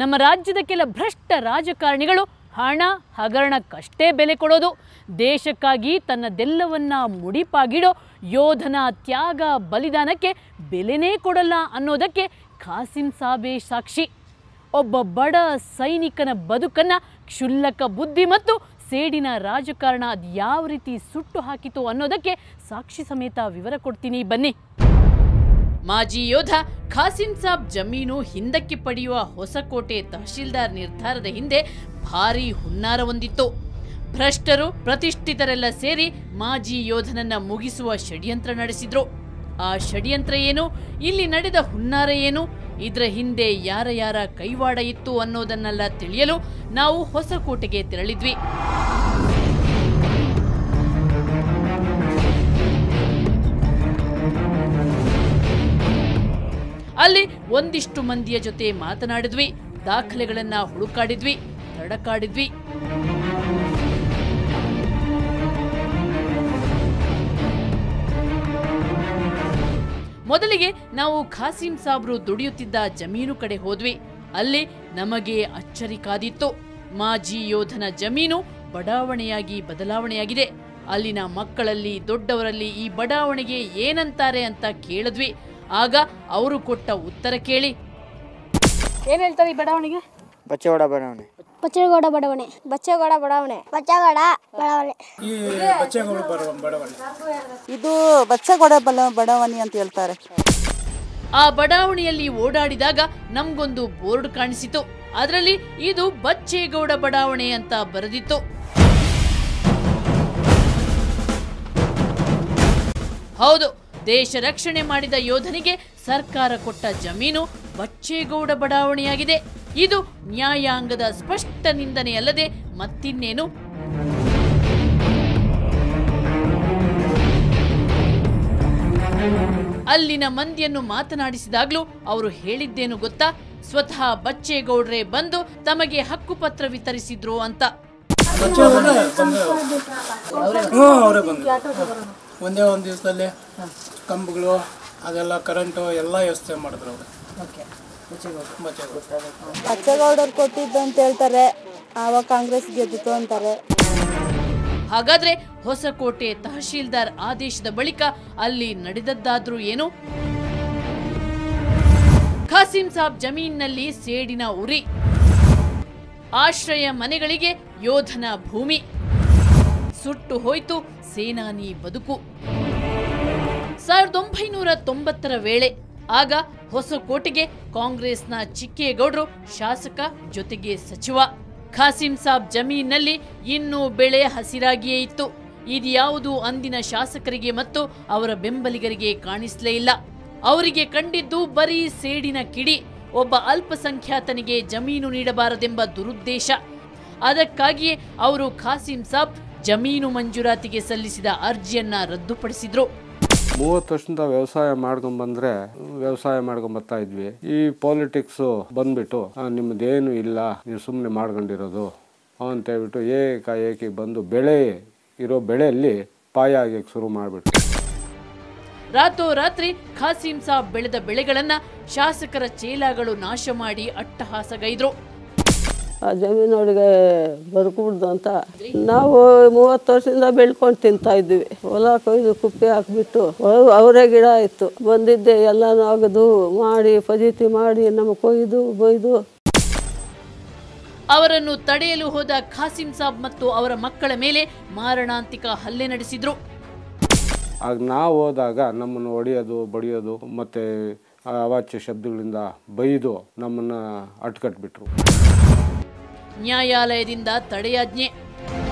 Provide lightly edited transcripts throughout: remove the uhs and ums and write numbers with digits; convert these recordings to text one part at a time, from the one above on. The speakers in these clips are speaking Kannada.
ನಮ್ಮ ರಾಜ್ಯದ ಕೆಲ ಭ್ರಷ್ಟ ರಾಜಕಾರಣಿಗಳು ಹಣ ಹಗರಣಕ್ಕಷ್ಟೇ ಬೆಲೆ ಕೊಡೋದು, ದೇಶಕ್ಕಾಗಿ ತನ್ನದೆಲ್ಲವನ್ನ ಮುಡಿಪಾಗಿಡೋ ಯೋಧನ ತ್ಯಾಗ ಬಲಿದಾನಕ್ಕೆ ಬೆಲೆನೇ ಕೊಡಲ್ಲ ಅನ್ನೋದಕ್ಕೆ ಖಾಸಿಂ ಸಾಬೇ ಸಾಕ್ಷಿ. ಒಬ್ಬ ಬಡ ಸೈನಿಕನ ಬದುಕನ್ನು ಕ್ಷುಲ್ಲಕ ಬುದ್ಧಿ ಮತ್ತು ಸೇಡಿನ ರಾಜಕಾರಣ ಅದು ಯಾವ ರೀತಿ ಸುಟ್ಟು ಹಾಕಿತು ಅನ್ನೋದಕ್ಕೆ ಸಾಕ್ಷಿ ಸಮೇತ ವಿವರ ಕೊಡ್ತೀನಿ ಬನ್ನಿ. ಮಾಜಿ ಯೋಧ ಖಾಸಿಂ ಸಾಬ್ ಜಮೀನು ಹಿಂದಕ್ಕೆ ಪಡೆಯುವ ಹೊಸಕೋಟೆ ತಹಶೀಲ್ದಾರ್ ನಿರ್ಧಾರದ ಹಿಂದೆ ಭಾರೀ ಹುನ್ನಾರ ಹೊಂದಿತ್ತು. ಭ್ರಷ್ಟರು ಪ್ರತಿಷ್ಠಿತರೆಲ್ಲ ಸೇರಿ ಮಾಜಿ ಯೋಧನನ್ನ ಮುಗಿಸುವ ಷಡ್ಯಂತ್ರ ನಡೆಸಿದ್ರು. ಆ ಷಡ್ಯಂತ್ರ ಏನು, ಇಲ್ಲಿ ನಡೆದ ಹುನ್ನಾರ ಏನು, ಇದರ ಹಿಂದೆ ಯಾರ ಕೈವಾಡ ಇತ್ತು ಅನ್ನೋದನ್ನೆಲ್ಲ ತಿಳಿಯಲು ನಾವು ಹೊಸಕೋಟೆಗೆ ತೆರಳಿದ್ವಿ. ಅಲ್ಲಿ ಒಂದಿಷ್ಟು ಮಂದಿಯ ಜೊತೆ ಮಾತನಾಡಿದ್ವಿ, ದಾಖಲೆಗಳನ್ನ ಹುಡುಕಾಡಿದ್ವಿ, ತಡಕಾಡಿದ್ವಿ. ಮೊದಲಿಗೆ ನಾವು ಖಾಸಿಂ ಸಾಬ್ರು ದುಡಿಯುತ್ತಿದ್ದ ಜಮೀನು ಕಡೆ ಹೋದ್ವಿ. ಅಲ್ಲಿ ನಮಗೆ ಅಚ್ಚರಿ ಕಾದಿತ್ತು. ಮಾಜಿ ಯೋಧನ ಜಮೀನು ಬಡಾವಣೆಯಾಗಿ ಬದಲಾವಣೆಯಾಗಿದೆ. ಅಲ್ಲಿನ ಮಕ್ಕಳಲ್ಲಿ ದೊಡ್ಡವರಲ್ಲಿ ಈ ಬಡಾವಣೆಗೆ ಏನಂತಾರೆ ಅಂತ ಕೇಳಿದ್ವಿ. ಆಗ ಅವರು ಕೊಟ್ಟ ಉತ್ತರ ಕೇಳಿ. ಏನ್ ಹೇಳ್ತಾರೆ ಈ ಬಡಾವಣೆಗೆ? ಬಚ್ಚೇಗೌಡ ಬಡಾವಣೆ. ಬಚ್ಚೇಗೌಡ ಬಡಾವಣೆ. ಬಚ್ಚೇಗೌಡ ಬಡಾವಣೆ. ಬಚ್ಚೇಗೌಡ ಬಡಾವಣೆ. ಈ ಬಚ್ಚೇಗೌಡ ಬಡಾವಣೆ. ಇದು ಬಚ್ಚೇಗೌಡ ಬಡಾವಣೆ ಅಂತ ಹೇಳ್ತಾರೆ. ಆ ಬಡಾವಣೆಯಲ್ಲಿ ಓಡಾಡಿದಾಗ ನಮ್ಗೊಂದು ಬೋರ್ಡ್ ಕಾಣಿಸಿತು. ಅದರಲ್ಲಿ ಇದು ಬಚ್ಚೇಗೌಡ ಬಡಾವಣೆ ಅಂತ ಬರೆದಿತ್ತು. ಹೌದು, ದೇಶ ರಕ್ಷಣೆ ಮಾಡಿದ ಯೋಧನಿಗೆ ಸರ್ಕಾರ ಕೊಟ್ಟ ಜಮೀನು ಬಚ್ಚೇಗೌಡ ಬಡಾವಣೆಯಾಗಿದೆ. ಇದು ನ್ಯಾಯಾಂಗದ ಸ್ಪಷ್ಟ ನಿಂದನೆಯಲ್ಲದೆ ಮತ್ತಿನ್ನೇನು? ಅಲ್ಲಿನ ಮಂದಿಯನ್ನು ಮಾತನಾಡಿಸಿದಾಗ್ಲೂ ಅವರು ಹೇಳಿದ್ದೇನು ಗೊತ್ತಾ? ಸ್ವತಃ ಬಚ್ಚೇಗೌಡ್ರೆ ಬಂದು ತಮಗೆ ಹಕ್ಕುಪತ್ರ ವಿತರಿಸಿದ್ರು ಅಂತ. ಒಂದೇ ಒಂದು ದಿವಸದಲ್ಲಿ ಕಂಬಗಳು ಅದೆಲ್ಲ ಕರೆಂಟು ಎಲ್ಲ ವ್ಯವಸ್ಥೆ ಮಾಡಿದ್ರು ಅವರು. ಬಚ್ಚೇಗೌಡರು ಕೊಟ್ಟಿದ್ದು ಅಂತ ಹೇಳ್ತಾರೆ. ಆವಾಗ ಕಾಂಗ್ರೆಸ್ ಗೆದ್ದಿತ್ತು ಅಂತಾರೆ. ಹಾಗಾದ್ರೆ ಹೊಸಕೋಟೆ ತಹಶೀಲ್ದಾರ್ ಆದೇಶದ ಬಳಿಕ ಅಲ್ಲಿ ನಡೆದದ್ದಾದ್ರೂ ಏನು? ಖಾಸಿಂ ಸಾಬ್ ಜಮೀನಿನಲ್ಲಿ ಸೇಡಿನ ಉರಿ, ಆಶ್ರಯ ಮನೆಗಳಿಗೆ ಯೋಧನ ಭೂಮಿ, ಸುಟ್ಟು ಹೋಯ್ತು ಸೇನಾನಿ ಬದುಕು. 1990ರ ವೇಳೆ ಆಗ ಹೊಸಕೋಟೆಗೆ ಕಾಂಗ್ರೆಸ್ನ ಚಿಕ್ಕೇಗೌಡರು ಶಾಸಕ, ಜೊತೆಗೆ ಸಚಿವ. ಖಾಸಿಂ ಸಾಬ್ ಜಮೀನಿನಲ್ಲಿ ಇನ್ನೂ ಬೆಳೆ ಹಸಿರಾಗಿಯೇ ಇತ್ತು. ಇದ್ಯಾವುದು ಅಂದಿನ ಶಾಸಕರಿಗೆ ಮತ್ತು ಅವರ ಬೆಂಬಲಿಗರಿಗೆ ಕಾಣಿಸಲೇ ಇಲ್ಲ. ಅವರಿಗೆ ಕಂಡಿದ್ದು ಬರೀ ಸೇಡಿನ ಕಿಡಿ. ಒಬ್ಬ ಅಲ್ಪಸಂಖ್ಯಾತನಿಗೆ ಜಮೀನು ನೀಡಬಾರದೆಂಬ ದುರುದ್ದೇಶ. ಅದಕ್ಕಾಗಿಯೇ ಅವರು ಖಾಸಿಂ ಸಾಬ್ ಜಮೀನು ಮಂಜೂರಾತಿಗೆ ಸಲ್ಲಿಸಿದ ಅರ್ಜಿಯನ್ನ ರದ್ದುಪಡಿಸಿದ್ರು. 30 ವರ್ಷದಿಂದ ವ್ಯವಸಾಯ ಮಾಡ್ಕೊಂಡ್ಬಂದ್ರೆ ವ್ಯವಸಾಯ ಮಾಡ್ಕೊಂಬರ್ತಾ ಇದ್ವಿ. ಈ ಪಾಲಿಟಿಕ್ಸು ಬಂದ್ಬಿಟ್ಟು ನಿಮ್ಮದೇನು ಇಲ್ಲ, ನೀವು ಸುಮ್ಮನೆ ಮಾಡ್ಕೊಂಡಿರೋದು ಅಂತ ಹೇಳ್ಬಿಟ್ಟು ಏಕಾಏಕಿ ಬಂದು ಬೆಳೆ ಇರೋ ಬೆಳೆಯಲ್ಲಿ ಪಾಯ ಆಗಕ್ಕೆ ಶುರು ಮಾಡಿಬಿಟ್ಟು ರಾತ್ರೋರಾತ್ರಿ ಖಾಸಿಂ ಸಾಬ್ ಬೆಳೆದ ಬೆಳೆಗಳನ್ನ ಶಾಸಕರ ಚೇಲಾಗಳು ನಾಶ ಮಾಡಿ ಅಟ್ಟಹಾಸಗೈದ್ರು. ಆ ಜಮೀನೊಳಗೆ ಬರ್ಕೂಡ್ದು ಅಂತ ನಾವು 30 ವರ್ಷದಿಂದ ಬೆಳ್ಕೊಂಡು ತಿಂತಾ ಇದ್ವಿ. ಹೊಲ ಕೊಯ್ದು ಕುಪ್ಪೆ ಹಾಕ್ಬಿಟ್ಟು ಅವರೇ ಗಿಡ ಇತ್ತು, ಬಂದಿದ್ದೆ ಎಲ್ಲನೂ ಅಗದು ಮಾಡಿ ಫಜೀತಿ ಮಾಡಿ ನಮ್ಮ ಕೊಯ್ದು ಬೊಯ್ದು. ಅವರನ್ನು ತಡೆಯಲು ಹೋದ ಖಾಸಿಂ ಸಾಬ್ ಮತ್ತು ಅವರ ಮಕ್ಕಳ ಮೇಲೆ ಮಾರಣಾಂತಿಕ ಹಲ್ಲೆ ನಡೆಸಿದ್ರು. ಆಗ ನಾವು ಹೋದಾಗ ನಮ್ಮನ್ನು ಹೊಡೆಯೋದು ಬಡಿಯೋದು ಮತ್ತು ಅವಾಚ್ಯ ಶಬ್ದಗಳಿಂದ ಬೈದು ನಮ್ಮನ್ನು ಅಟ್ಕಟ್ಬಿಟ್ರು. ನ್ಯಾಯಾಲಯದಿಂದ ತಡೆಯಾಜ್ಞೆ.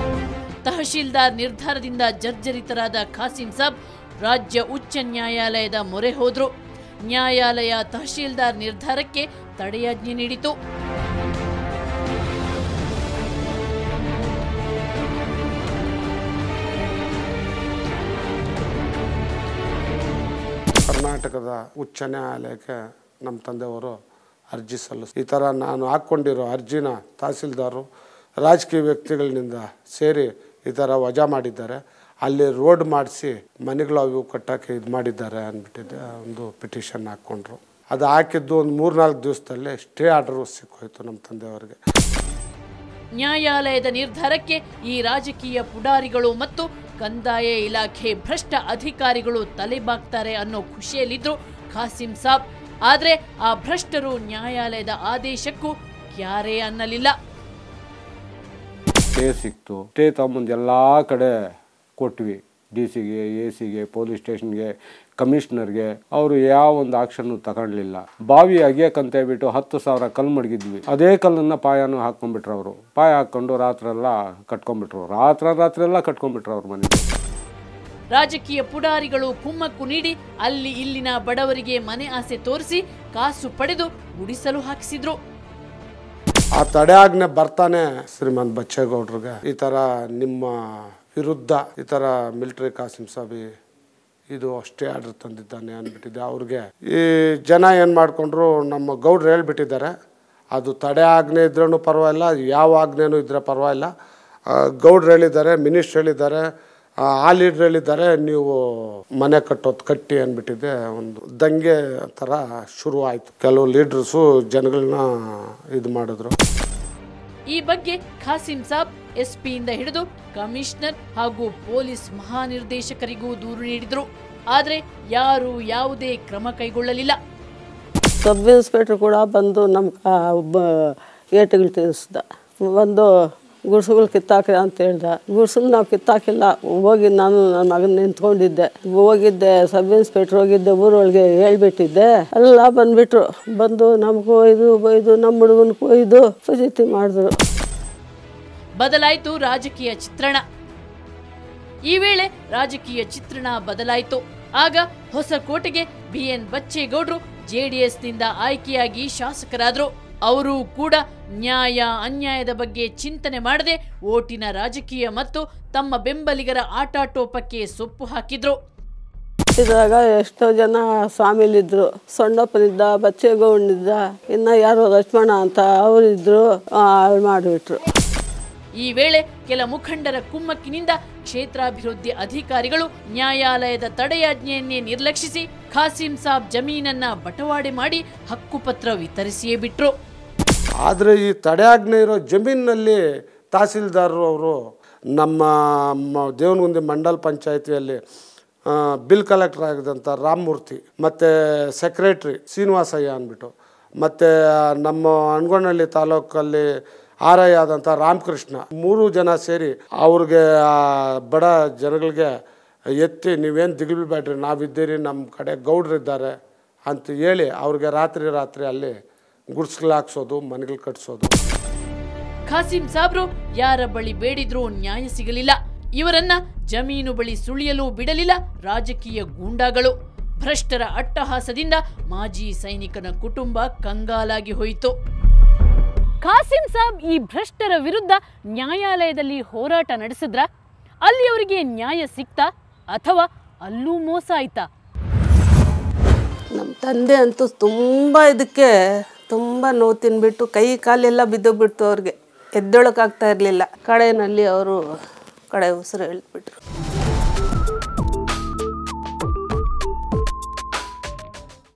ತಹಶೀಲ್ದಾರ್ ನಿರ್ಧಾರದಿಂದ ಜರ್ಜರಿತರಾದ ಖಾಸಿಂ ಸಾಬ್ ರಾಜ್ಯ ಉಚ್ಚ ನ್ಯಾಯಾಲಯದ ಮೊರೆ ಹೋದ್ರು. ನ್ಯಾಯಾಲಯ ತಹಶೀಲ್ದಾರ್ ನಿರ್ಧಾರಕ್ಕೆ ತಡೆಯಾಜ್ಞೆ ನೀಡಿತು. ಕರ್ನಾಟಕದ ಉಚ್ಚ ನ್ಯಾಯಾಲಯಕ್ಕೆ ನಮ್ಮ ತಂದೆಯವರು ಅರ್ಜಿ ಸಲ್ಲಿಸಿ ಈ ಥರ ನಾನು ಹಾಕ್ಕೊಂಡಿರೋ ಅರ್ಜಿನ ತಹಸೀಲ್ದಾರರು ರಾಜಕೀಯ ವ್ಯಕ್ತಿಗಳಿಂದ ಸೇರಿ ಈ ಥರ ವಜಾ ಮಾಡಿದ್ದಾರೆ, ಅಲ್ಲಿ ರೋಡ್ ಮಾಡಿಸಿ ಮನೆಗಳು ಅವು ಕಟ್ಟೋಕ್ಕೆ ಇದು ಮಾಡಿದ್ದಾರೆ ಅಂದ್ಬಿಟ್ಟಿದ್ದೆ ಒಂದು ಪಿಟಿಷನ್ ಹಾಕ್ಕೊಂಡ್ರು. ಅದು ಹಾಕಿದ್ದು ಒಂದು 3-4 ದಿವಸದಲ್ಲೇ ಸ್ಟೇ ಆರ್ಡರ್ ಸಿಕ್ಕೋಯ್ತು ನಮ್ಮ ತಂದೆಯವರಿಗೆ. ನ್ಯಾಯಾಲಯದ ನಿರ್ಧಾರಕ್ಕೆ ಈ ರಾಜಕೀಯ ಪುಡಾರಿಗಳು ಮತ್ತು ಕಂದಾಯ ಇಲಾಖೆ ಭ್ರಷ್ಟ ಅಧಿಕಾರಿಗಳು ತಲೆಬಾಗ್ತಾರೆ ಅನ್ನೋ ಖುಷಿಯಲ್ಲಿದ್ರು ಖಾಸಿಂ ಸಾಬ್. ಆದರೆ ಆ ಭ್ರಷ್ಟರು ನ್ಯಾಯಾಲಯದ ಆದೇಶಕ್ಕೂ ಕ್ಯಾರೇ ಅನ್ನಲಿಲ್ಲ. ಸ್ಟೇ ಸಿಕ್ತು. ಸ್ಟೇ ತಗೊಂಬಂದು ಎಲ್ಲ ಕಡೆ ಕೊಟ್ವಿ. DC ಗೆ, AC ಗೆ, ಪೊಲೀಸ್ ಸ್ಟೇಷನ್ಗೆ, ಕಮಿಷನರ್ಗೆ. ಅವರು ಯಾವ ಒಂದು ಆಕ್ಷನ್ನು ತಗೊಳ್ಲಿಲ್ಲ. ಬಾವಿ ಅಗಿಯಕ್ಕಂತ ಹೇಳ್ಬಿಟ್ಟು 10,000 ಕಲ್ಲು ಮಡಗಿದ್ವಿ. ಅದೇ ಕಲ್ಲನ್ನು ಪಾಯನೂ ಹಾಕ್ಕೊಂಡ್ಬಿಟ್ರು ಅವರು. ಪಾಯ ಹಾಕ್ಕೊಂಡು ರಾತ್ರೆಲ್ಲ ಕಟ್ಕೊಂಡ್ಬಿಟ್ರು. ರಾತ್ರಿ ಎಲ್ಲ ಕಟ್ಕೊಂಡ್ಬಿಟ್ರು ಅವ್ರ ಮನೆ. ರಾಜಕೀಯ ಪುಡಾರಿಗಳು ಕುಮ್ಮಕ್ಕು ನೀಡಿ ಅಲ್ಲಿ ಇಲ್ಲಿನ ಬಡವರಿಗೆ ಮನೆ ಆಸೆ ತೋರಿಸಿ ಕಾಸು ಪಡೆದು ಗುಡಿಸಲು ಹಾಕಿಸಿದ್ರು. ಆ ತಡೆಯಾಜ್ಞೆ ಬರ್ತಾನೆ ಶ್ರೀಮಂತ್ ಬಚ್ಚೇಗೌಡ್ರಿಗೆ ಈ ಥರ ನಿಮ್ಮ ವಿರುದ್ಧ ಈ ಥರ ಮಿಲಿಟರಿ ಖಾಸಿಂ ಸಾಬಿ ಇದು ಅಷ್ಟೇ ಆರ್ಡರ್ ತಂದಿದ್ದಾನೆ ಅಂದ್ಬಿಟ್ಟಿದೆ. ಅವ್ರಿಗೆ ಈ ಜನ ಏನು ಮಾಡಿಕೊಂಡ್ರು, ನಮ್ಮ ಗೌಡ್ರು ಹೇಳ್ಬಿಟ್ಟಿದ್ದಾರೆ, ಅದು ತಡೆ ಆಜ್ಞೆ ಇದ್ರೂ ಪರವಾಗಿಲ್ಲ, ಯಾವ ಆಜ್ಞೆನೂ ಇದ್ರೆ ಪರವಾಗಿಲ್ಲ. ಗೌಡ್ರು ಹೇಳಿದ್ದಾರೆ, ಮಿನಿಸ್ಟ್ರ್ ಹೇಳಿದ್ದಾರೆ, ಆ ಲೀಡ್ರ್ ಹೇಳಿದ್ದಾರೆ, ನೀವು ಮನೆ ಕಟ್ಟಿ ಅಂದ್ಬಿಟ್ಟಿದೆ. ಒಂದು ದಂಗೆ ಥರ ಶುರು ಆಯಿತು. ಕೆಲವು ಲೀಡ್ರಸು ಜನಗಳನ್ನ ಇದು ಮಾಡಿದ್ರು. ಈ ಬಗ್ಗೆ ಖಾಸಿಂ ಸಾಬ್ SP ಯಿಂದ ಹಿಡಿದು ಕಮಿಷನರ್ ಹಾಗೂ ಪೊಲೀಸ್ ಮಹಾನಿರ್ದೇಶಕರಿಗೂ ದೂರು ನೀಡಿದ್ರು. ಆದರೆ ಯಾರು ಯಾವುದೇ ಕ್ರಮ ಕೈಗೊಳ್ಳಲಿಲ್ಲ. ಸಬ್ ಇನ್ಸ್ಪೆಕ್ಟರ್ ಕೂಡ ಬಂದು ನಮ್ಮ ಏಟುಗಳು ತಿಳಿಸ್ದ. ಒಂದು ಗುಡ್ಸುಗಳು ಕಿತ್ತಾಕ್ರಿ ಅಂತ ಹೇಳ್ದ. ಗುಡ್ಸಲು ನಾವು ಕಿತ್ತಾಕಿಲ್ಲ. ಹೋಗಿ ನಾನು ನನ್ನ ಮಗನ ನಿಂತ್ಕೊಂಡಿದ್ದೆ. ಹೋಗಿದ್ದೆ, ಸಬ್ ಇನ್ಸ್ಪೆಕ್ಟ್ರ್ ಹೋಗಿದ್ದೆ, ಊರೊಳಗೆ ಹೇಳ್ಬಿಟ್ಟಿದ್ದೆ. ಎಲ್ಲ ಬಂದ್ಬಿಟ್ರು. ಬಂದು ನಮಗೂ ಇದು ನಮ್ಮ ಹುಡುಗನಿಗೂ ಇದು ಫಜಿತಿ ಮಾಡಿದ್ರು. ಬದಲಾಯಿತು ರಾಜಕೀಯ ಚಿತ್ರಣ. ಈ ವೇಳೆ ರಾಜಕೀಯ ಚಿತ್ರಣ ಬದಲಾಯಿತು. ಆಗ ಹೊಸಕೋಟೆಗೆ BN ಬಚ್ಚೇಗೌಡರು JDSನಿಂದ ಆಯ್ಕೆಯಾಗಿ ಶಾಸಕರಾದರು. ಅವರು ಕೂಡ ನ್ಯಾಯ ಅನ್ಯಾಯದ ಬಗ್ಗೆ ಚಿಂತನೆ ಮಾಡದೆ ಓಟಿನ ರಾಜಕೀಯ ಮತ್ತು ತಮ್ಮ ಬೆಂಬಲಿಗರ ಆಟಾಟೋಪಕ್ಕೆ ಸೊಪ್ಪು ಹಾಕಿದ್ರು. ಇದ್ರಾಗ ಎಷ್ಟೋ ಜನ ಸ್ವಾಮಿಲಿದ್ರು. ಸೊಣ್ಣಪ್ಪನಿದ್ದ, ಬಚ್ಚೇಗೌಡನಿದ್ದ, ಇನ್ನು ಯಾರೋ ಲಕ್ಷ್ಮಣ ಅಂತ ಅವರಿದ್ರು. ಮಾಡಿಬಿಟ್ರು. ಈ ವೇಳೆ ಕೆಲ ಮುಖಂಡರ ಕುಮ್ಮಕ್ಕಿನಿಂದ ಕ್ಷೇತ್ರಾಭಿವೃದ್ಧಿ ಅಧಿಕಾರಿಗಳು ನ್ಯಾಯಾಲಯದ ತಡೆಯಾಜ್ಞೆಯನ್ನೇ ನಿರ್ಲಕ್ಷಿಸಿ ಖಾಸಿಂ ಸಾಬ್ ಜಮೀನನ್ನ ಬಟವಾಡೆ ಮಾಡಿ ಹಕ್ಕುಪತ್ರ ವಿತರಿಸಿಯೇ ಬಿಟ್ರು. ಆದರೆ ಈ ತಡೆಯಾಜ್ಞೆ ಇರೋ ಜಮೀನಿನಲ್ಲಿ ತಹಸೀಲ್ದಾರರು ಅವರು ನಮ್ಮ ದೇವನಗುಂದಿ ಮಂಡಲ್ ಪಂಚಾಯಿತಿಯಲ್ಲಿ ಬಿಲ್ ಕಲೆಕ್ಟರ್ ಆಗಿದ್ದಂಥ ರಾಮಮೂರ್ತಿ ಮತ್ತು ಸೆಕ್ರೆಟ್ರಿ ಶ್ರೀನಿವಾಸಯ್ಯ ಅಂದ್ಬಿಟ್ಟು, ಮತ್ತು ನಮ್ಮ ಅಣಗೊಂಡಳ್ಳಿ ತಾಲೂಕಲ್ಲಿ RI ಆದಂಥ ರಾಮಕೃಷ್ಣ, 3 ಜನ ಸೇರಿ ಅವ್ರಿಗೆ ಬಡ ಜನಗಳಿಗೆ ಎತ್ತಿ ನೀವೇನು ದಿಗಿಲ್ಬೇಡ್ರಿ, ನಾವಿದ್ದೀರಿ, ನಮ್ಮ ಕಡೆ ಗೌಡ್ರಿದ್ದಾರೆ ಅಂತ ಹೇಳಿ ಅವ್ರಿಗೆ ರಾತ್ರಿ ಅಲ್ಲಿ ಗುಡ್ಸ್ಗಳು ಹಾಕ್ಸೋದು, ಮನೆಗಳು ಕಟ್ಸೋದು. ಖಾಸಿಂ ಸಾಬ್ರು ಯಾರ ಬಳಿ ಬೇಡಿದ್ರೂ ನ್ಯಾಯ ಸಿಗಲಿಲ್ಲ. ಇವರನ್ನ ಜಮೀನು ಬಳಿ ಸುಳಿಯಲು ಬಿಡಲಿಲ್ಲ ರಾಜಕೀಯ ಗೂಂಡಾಗಳು. ಭ್ರಷ್ಟರ ಅಟ್ಟಹಾಸದಿಂದ ಮಾಜಿ ಸೈನಿಕನ ಕುಟುಂಬ ಕಂಗಾಲಾಗಿ ಹೋಯಿತು. ಖಾಸಿಂ ಸಾಬ್ ಈ ಭ್ರಷ್ಟರ ವಿರುದ್ಧ ನ್ಯಾಯಾಲಯದಲ್ಲಿ ಹೋರಾಟ ನಡೆಸಿದ್ರ? ಅಲ್ಲಿ ಅವರಿಗೆ ನ್ಯಾಯ ಸಿಕ್ತಾ ಅಥವಾ ಅಲ್ಲೂ ಮೋಸ ಆಯ್ತಾ? ನಮ್ಮ ತಂದೆ ಅಂತೂ ತುಂಬ ಇದಕ್ಕೆ ತುಂಬ ನೋವು ತಿನ್ಬಿಟ್ಟು ಕೈ ಕಾಲೆಲ್ಲ ಬಿದ್ದೋಗ್ಬಿಡ್ತು. ಅವ್ರಿಗೆ ಎದ್ದೊಳಕ್ಕಾಗ್ತಾ ಇರಲಿಲ್ಲ. ಕಡೆಯಲ್ಲಿ ಅವರು ಕಡೆ ಉಸಿರು ಹೇಳ್ಬಿಟ್ರು.